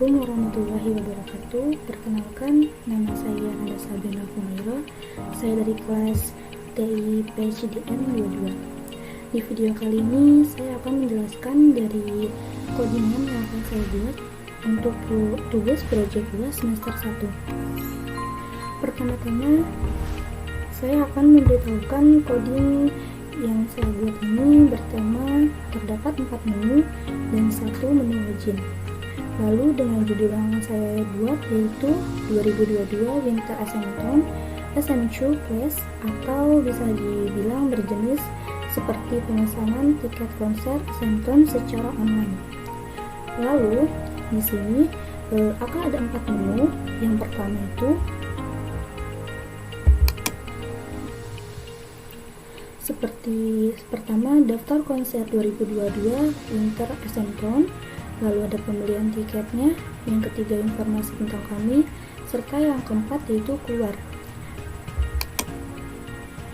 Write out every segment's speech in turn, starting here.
Assalamualaikum warahmatullahi wabarakatuh. Perkenalkan, nama saya Nanda Sabrina Fumaira. Saya dari kelas TI PCDM 22. Di video kali ini saya akan menjelaskan dari codingan yang akan saya buat untuk tugas project 2 semester 1. Pertama-tama saya akan memberitahukan coding yang saya buat ini bertema terdapat 4 menu dan 1 menu login. Lalu dengan judul yang saya buat yaitu 2022 Winter Assignment SMQ Class, atau bisa dibilang berjenis seperti pemesanan tiket konser Assignment secara online. Lalu di sini akan ada 4 menu. Yang pertama itu seperti pertama daftar konser 2022 Winter Assignment, lalu ada pembelian tiketnya, yang ketiga informasi tentang kami, serta yang keempat yaitu keluar.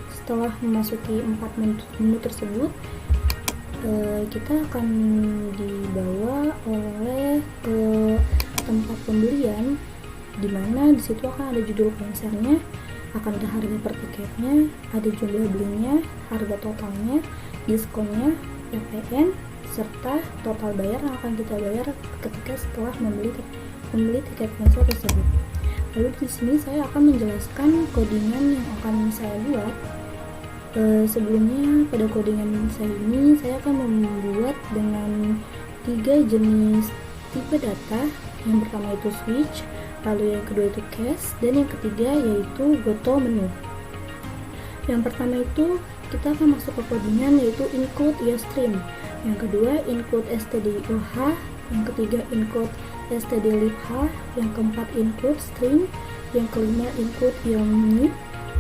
Setelah memasuki 4 menu tersebut, kita akan dibawa oleh ke tempat pembelian, dimana disitu akan ada judul konsernya, akan ada harga per tiketnya, ada jumlah belinya, harga totalnya, diskonnya, PPN, serta total bayar yang akan kita bayar ketika setelah membeli tiket konser tersebut. Lalu di sini saya akan menjelaskan codingan yang akan saya buat. Sebelumnya pada codingan saya ini saya akan membuat dengan 3 jenis tipe data. Yang pertama itu switch, lalu yang kedua itu cache, dan yang ketiga yaitu goto menu. Yang pertama itu kita akan masuk ke codingan yaitu include iostream. Yang kedua include stdioh, yang ketiga include stdlibh, yang keempat include string, yang kelima include iounit,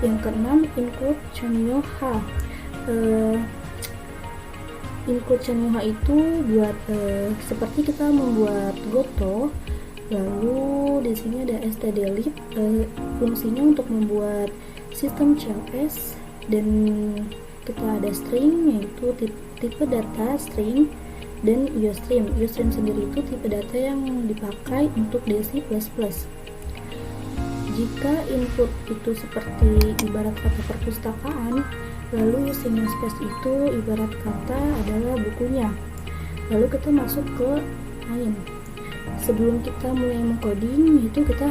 yang keenam include chanyoh. Include chanyoh itu buat seperti kita membuat goto. Lalu di sini ada stdlib, fungsinya untuk membuat sistem CLS, dan kita ada string yaitu tipe data string, dan iostream. Iostream sendiri itu tipe data yang dipakai untuk DC++. Jika input itu seperti ibarat kata perpustakaan, lalu using namespace itu ibarat kata adalah bukunya. Lalu kita masuk ke main. Sebelum kita mulai mengcoding, itu kita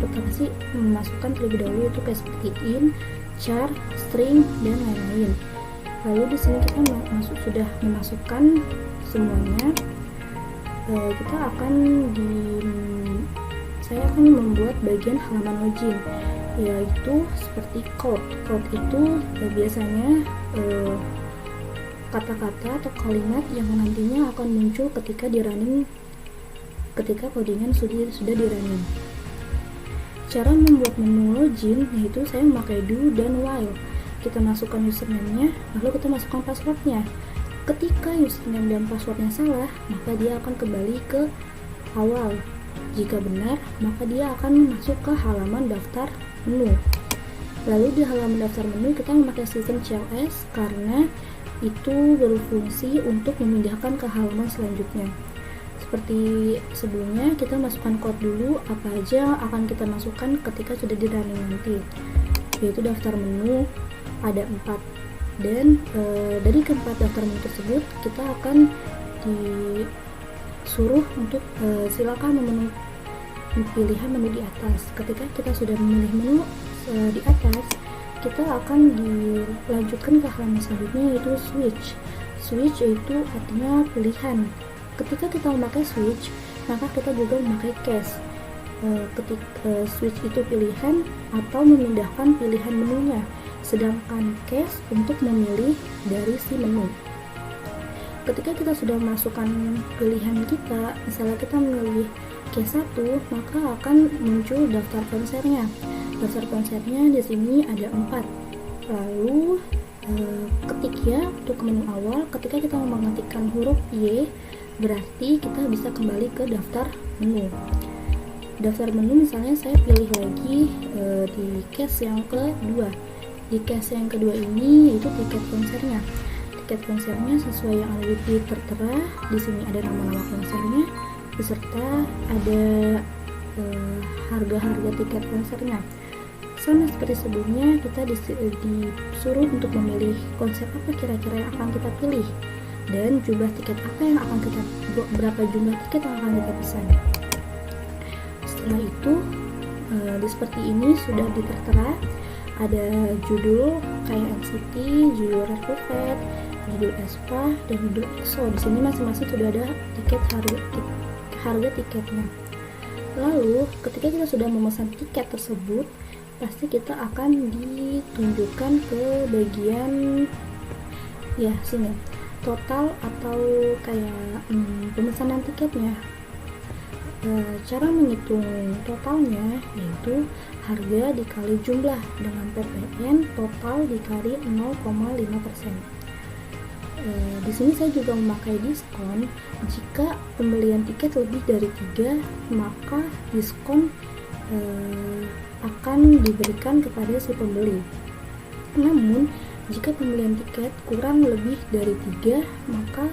pertama sih memasukkan terlebih dahulu itu kayak seperti in, char, string, dan lain-lain. Lalu di sini kita sudah memasukkan semuanya. Saya akan membuat bagian halaman login, yaitu seperti code. Code itu biasanya kata-kata atau kalimat yang nantinya akan muncul ketika codingan sudah di running. Cara membuat menu login yaitu saya memakai do dan while. Kita masukkan username-nya, lalu kita masukkan password-nya. Ketika username dan password-nya salah, maka dia akan kembali ke awal. Jika benar, maka dia akan masuk ke halaman daftar menu. Lalu di halaman daftar menu kita memakai sistem CLS karena itu berfungsi untuk memindahkan ke halaman selanjutnya. Seperti sebelumnya, kita masukkan code dulu apa aja akan kita masukkan ketika sudah di running nanti, yaitu daftar menu ada 4, dan dari keempat daftar menu tersebut kita akan disuruh untuk silakan memenuhi pilihan menu di atas. Ketika kita sudah memilih menu di atas, kita akan dilanjutkan ke halaman selanjutnya yaitu switch. Switch itu artinya pilihan. Ketika kita memakai switch, maka kita juga memakai cache. Ketika switch itu pilihan atau memindahkan pilihan menunya, sedangkan cache untuk memilih dari si menu. Ketika kita sudah memasukkan pilihan kita, misalnya kita memilih cache 1, maka akan muncul daftar konsernya. Daftar konsernya di sini ada 4. Lalu ketik ya untuk menu awal. Ketika kita mengetikkan huruf Y, berarti kita bisa kembali ke daftar menu. Daftar menu misalnya saya pilih lagi di case yang kedua. Di case yang kedua ini yaitu tiket konsernya. Tiket konsernya sesuai yang ada di tertera. Di sini ada nama-nama konsernya, beserta ada harga-harga tiket konsernya. Sama seperti sebelumnya, kita disuruh untuk memilih konser apa kira-kira yang akan kita pilih dan jumlah tiket apa yang akan kita berapa jumlah tiket yang akan kita pesan. Setelah itu seperti ini sudah tertera, ada judul kayak NCT, judul Red Velvet, judul aespa, dan judul EXO. Di sini masing-masing sudah ada harga tiketnya. Lalu ketika kita sudah memesan tiket tersebut, pasti kita akan ditunjukkan ke bagian sini total atau kayak pemesanan tiketnya. Cara menghitung totalnya yaitu harga dikali jumlah dengan PPN total dikali 0,5%. Di sini saya juga memakai diskon. Jika pembelian tiket lebih dari 3, maka diskon akan diberikan kepada si pembeli. Namun jika pembelian tiket kurang lebih dari 3, maka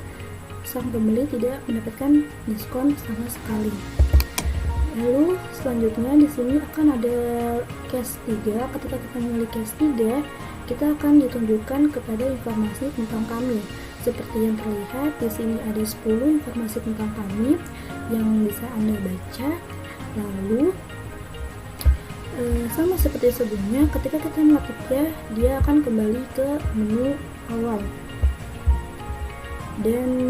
sang pembeli tidak mendapatkan diskon sama sekali. Lalu selanjutnya di sini akan ada case 3. Ketika kita memilih case 3, kita akan ditunjukkan kepada informasi tentang kami. Seperti yang terlihat di sini ada 10 informasi tentang kami yang bisa Anda baca. Lalu sama seperti sebelumnya, ketika kita mengetiknya, dia akan kembali ke menu awal. Dan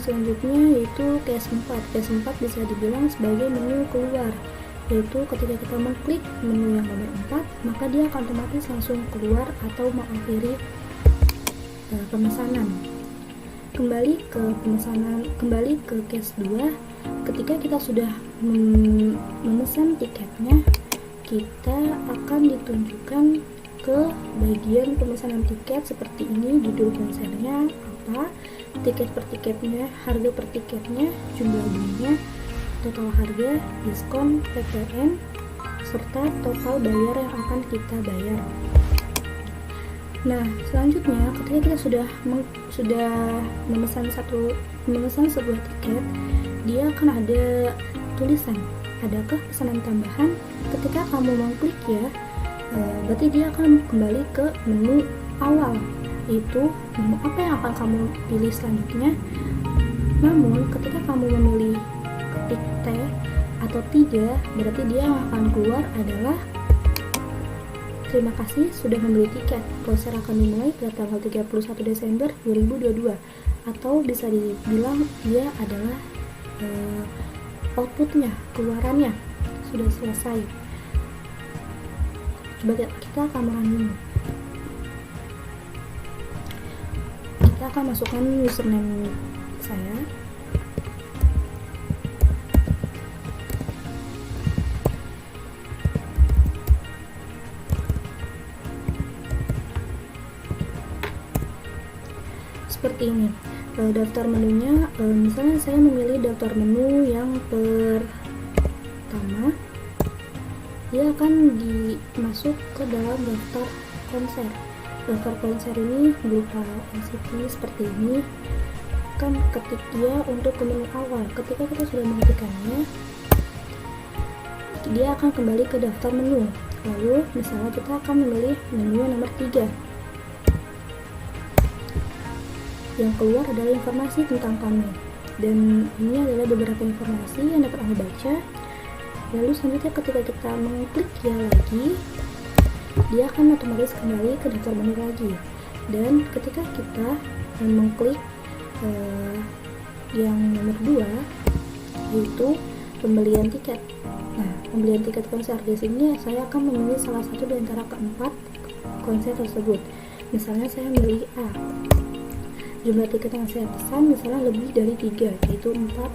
selanjutnya yaitu case 4. Case 4 bisa dibilang sebagai menu keluar, yaitu ketika kita mengklik menu yang nomor 4, maka dia akan otomatis langsung keluar atau mengakhiri pemesanan. Kembali ke case 2. Ketika kita sudah memesan tiketnya, kita akan ditunjukkan ke bagian pemesanan tiket seperti ini, judul konsernya apa, tiket per tiketnya, harga per tiketnya, jumlah dunia, total harga, diskon, PPN, serta total bayar yang akan kita bayar. Nah, selanjutnya ketika kita sudah memesan sebuah tiket, dia akan ada tulisan, adakah pesanan tambahan? Ketika kamu mengklik berarti dia akan kembali ke menu awal, yaitu menu apa yang akan kamu pilih selanjutnya. Namun ketika kamu memilih ketik T atau 3, berarti dia yang akan keluar adalah terima kasih sudah membeli tiket, konser akan dimulai pada tanggal 31 Desember 2022, atau bisa dibilang dia adalah outputnya, keluarannya sudah selesai. Coba kita akan running. Kita akan masukkan username saya. Seperti ini. Daftar menunya, misalnya saya memilih daftar menu yang pertama, dia akan dimasuk ke dalam daftar konser. Daftar konser ini berupa NCT seperti ini. Kan ketik dia untuk ke menu awal. Ketika kita sudah mengetikkannya, dia akan kembali ke daftar menu. Lalu misalnya kita akan memilih menu yang nomor 3. Yang keluar adalah informasi tentang kami, dan ini adalah beberapa informasi yang dapat Anda baca. Lalu selanjutnya ketika kita mengklik ya lagi, dia akan otomatis kembali ke daftar menu lagi. Dan ketika kita mengklik yang nomor 2, yaitu pembelian tiket. Nah, pembelian tiket konser di sini saya akan memilih salah satu di antara keempat konser tersebut. Misalnya saya memilih A. Jumlah tiket yang saya pesan misalnya lebih dari 3, yaitu 4.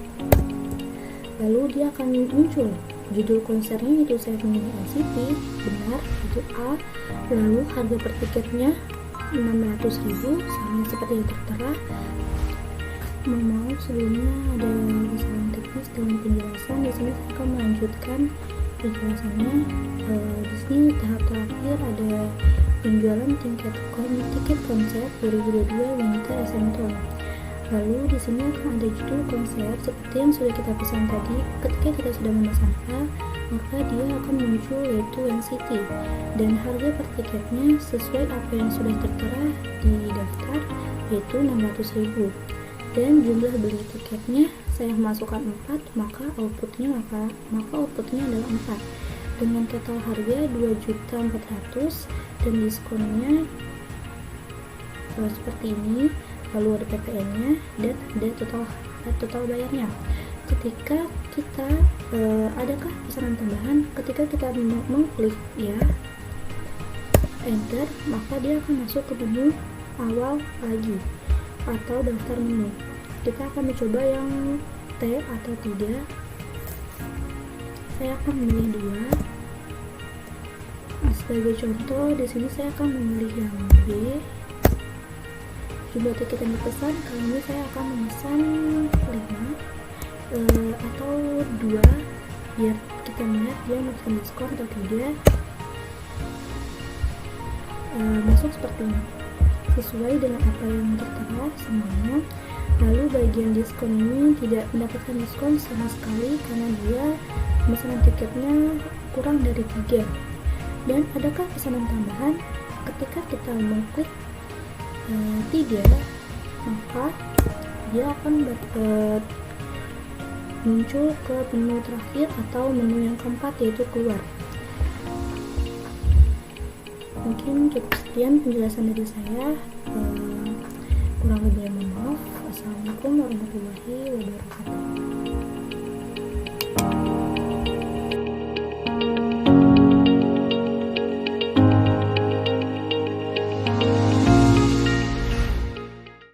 Lalu dia akan muncul judul konsernya, itu saya memilih NCT, benar, itu A. Lalu harga per tiketnya 600.000, sama seperti yang tertera. Mohon maaf sebelumnya ada kesalahan teknis dengan penjelasan. Di sini saya akan melanjutkan penjelasannya. Di sini tahap terakhir ada penjualan tiket konser 2022 Winter SM Tour. Lalu di sini akan ada judul konsep seperti yang sudah kita pesan tadi. Ketika kita sudah memesan A, maka dia akan muncul yaitu NCT, dan harga per tiketnya sesuai apa yang sudah tertera di daftar yaitu 600.000. Dan jumlah beli tiketnya saya masukkan 4, maka outputnya adalah 4 dengan total harga 2.400.000 dan diskonnya seperti ini. Lalu ada PPN-nya dan ada total bayarnya. Ketika kita adakah pesanan tambahan, ketika kita mengklik ya enter, maka dia akan masuk ke menu awal lagi atau daftar menu. Kita akan mencoba yang T atau tidak. Saya akan memilih 2. Sebagai contoh, di sini saya akan memilih yang B. Jumlah tiket yang dipesan kali ini saya akan memesan 5 atau 2 biar kita melihat dia masuk diskon atau tidak. Masuk seperti ini sesuai dengan apa yang tertera semuanya. Lalu bagian diskon ini tidak mendapatkan diskon sama sekali karena dia pemesanan tiketnya kurang dari 3. Dan adakah pesanan tambahan? Ketika kita mengklik tidak, maka dia akan muncul ke menu terakhir atau menu yang keempat yaitu keluar. Mungkin cukup sekian penjelasan dari saya. Kurang lebihnya mohon maaf. Assalamualaikum warahmatullahi wabarakatuh.